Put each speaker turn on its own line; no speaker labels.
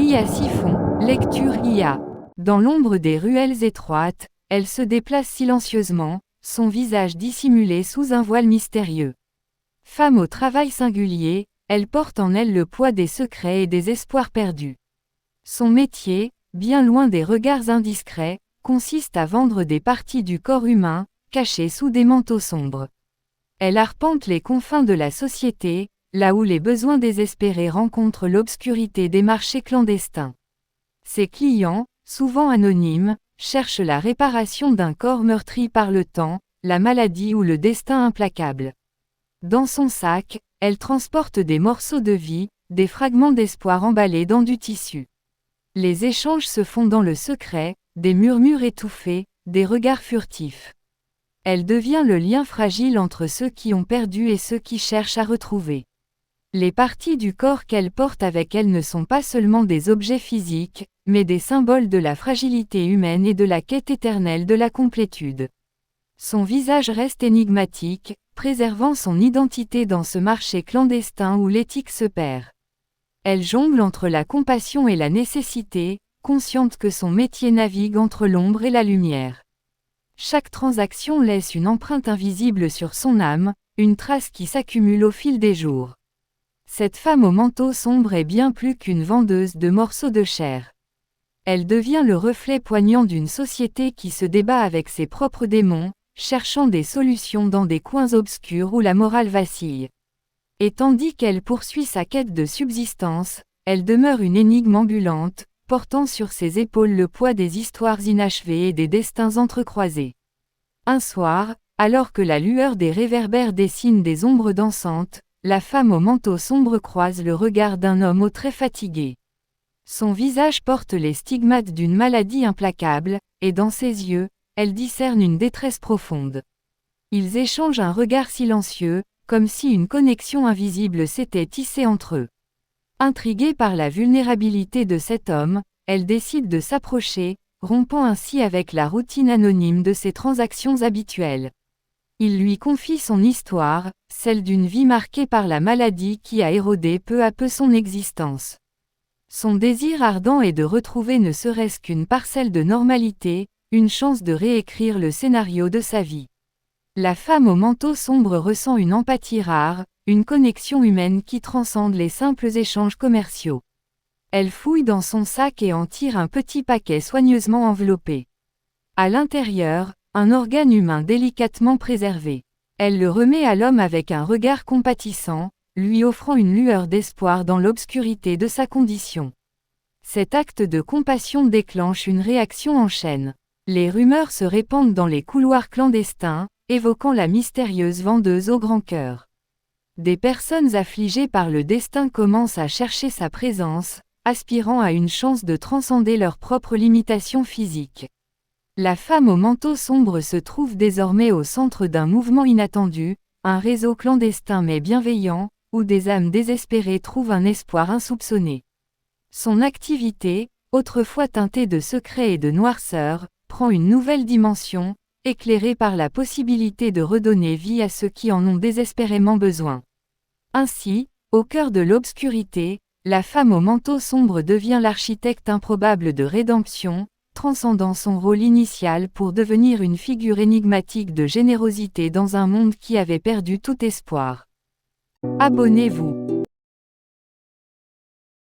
IA Siphon, lecture IA. Dans l'ombre des ruelles étroites, elle se déplace silencieusement, son visage dissimulé sous un voile mystérieux. Femme au travail singulier, elle porte en elle le poids des secrets et des espoirs perdus. Son métier, bien loin des regards indiscrets, consiste à vendre des parties du corps humain, cachées sous des manteaux sombres. Elle arpente les confins de la société, là où les besoins désespérés rencontrent l'obscurité des marchés clandestins. Ses clients, souvent anonymes, cherchent la réparation d'un corps meurtri par le temps, la maladie ou le destin implacable. Dans son sac, elle transporte des morceaux de vie, des fragments d'espoir emballés dans du tissu. Les échanges se font dans le secret, des murmures étouffés, des regards furtifs. Elle devient le lien fragile entre ceux qui ont perdu et ceux qui cherchent à retrouver. Les parties du corps qu'elle porte avec elle ne sont pas seulement des objets physiques, mais des symboles de la fragilité humaine et de la quête éternelle de la complétude. Son visage reste énigmatique, préservant son identité dans ce marché clandestin où l'éthique se perd. Elle jongle entre la compassion et la nécessité, consciente que son métier navigue entre l'ombre et la lumière. Chaque transaction laisse une empreinte invisible sur son âme, une trace qui s'accumule au fil des jours. Cette femme au manteau sombre est bien plus qu'une vendeuse de morceaux de chair. Elle devient le reflet poignant d'une société qui se débat avec ses propres démons, cherchant des solutions dans des coins obscurs où la morale vacille. Et tandis qu'elle poursuit sa quête de subsistance, elle demeure une énigme ambulante, portant sur ses épaules le poids des histoires inachevées et des destins entrecroisés. Un soir, alors que la lueur des réverbères dessine des ombres dansantes, la femme au manteau sombre croise le regard d'un homme aux traits fatigués. Son visage porte les stigmates d'une maladie implacable, et dans ses yeux, elle discerne une détresse profonde. Ils échangent un regard silencieux, comme si une connexion invisible s'était tissée entre eux. Intriguée par la vulnérabilité de cet homme, elle décide de s'approcher, rompant ainsi avec la routine anonyme de ses transactions habituelles. Il lui confie son histoire, celle d'une vie marquée par la maladie qui a érodé peu à peu son existence. Son désir ardent est de retrouver ne serait-ce qu'une parcelle de normalité, une chance de réécrire le scénario de sa vie. La femme au manteau sombre ressent une empathie rare, une connexion humaine qui transcende les simples échanges commerciaux. Elle fouille dans son sac et en tire un petit paquet soigneusement enveloppé. À l'intérieur, un organe humain délicatement préservé. Elle le remet à l'homme avec un regard compatissant, lui offrant une lueur d'espoir dans l'obscurité de sa condition. Cet acte de compassion déclenche une réaction en chaîne. Les rumeurs se répandent dans les couloirs clandestins, évoquant la mystérieuse vendeuse au grand cœur. Des personnes affligées par le destin commencent à chercher sa présence, aspirant à une chance de transcender leurs propres limitations physiques. La femme au manteau sombre se trouve désormais au centre d'un mouvement inattendu, un réseau clandestin mais bienveillant, où des âmes désespérées trouvent un espoir insoupçonné. Son activité, autrefois teintée de secrets et de noirceur, prend une nouvelle dimension, éclairée par la possibilité de redonner vie à ceux qui en ont désespérément besoin. Ainsi, au cœur de l'obscurité, la femme au manteau sombre devient l'architecte improbable de rédemption, transcendant son rôle initial pour devenir une figure énigmatique de générosité dans un monde qui avait perdu tout espoir. Abonnez-vous.